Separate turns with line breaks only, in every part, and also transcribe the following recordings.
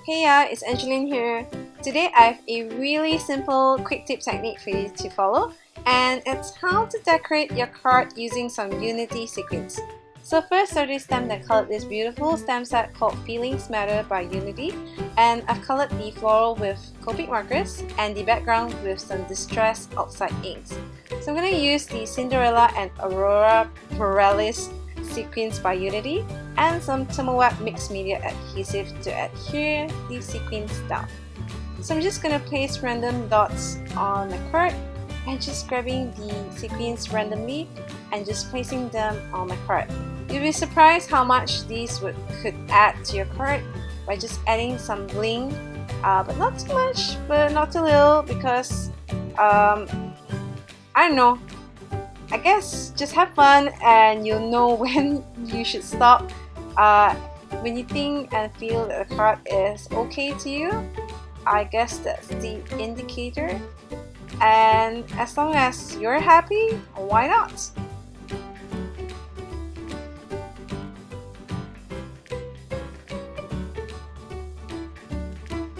Hey it's Angeline here. Today I have a really simple quick tip technique for you to follow, and it's how to decorate your card using some Unity sequins. So first I already stamped and colored this beautiful stamp set called Feelings Matter by Unity, and I've colored the floral with Copic markers and the background with some Distress Oxide inks. So I'm going to use the Cinderella and Aurora Borealis sequins by Unity and some Thermoweb mixed media adhesive to adhere the sequins down. So I'm just going to place random dots on my card and just grabbing the sequins randomly and just placing them on my card. You'll be surprised how much these could add to your card by just adding some bling, but not too much, but not too little, because I don't know, I guess just have fun and you'll know when you should stop. When you think and feel that the card is okay to you, I guess that's the indicator. And as long as you're happy, why not?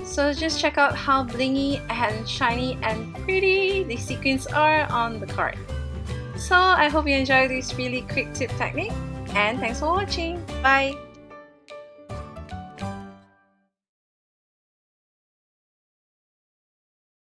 So just check out how blingy and shiny and pretty the sequins are on the card. So I hope you enjoyed this really quick tip technique, and thanks for watching. Bye!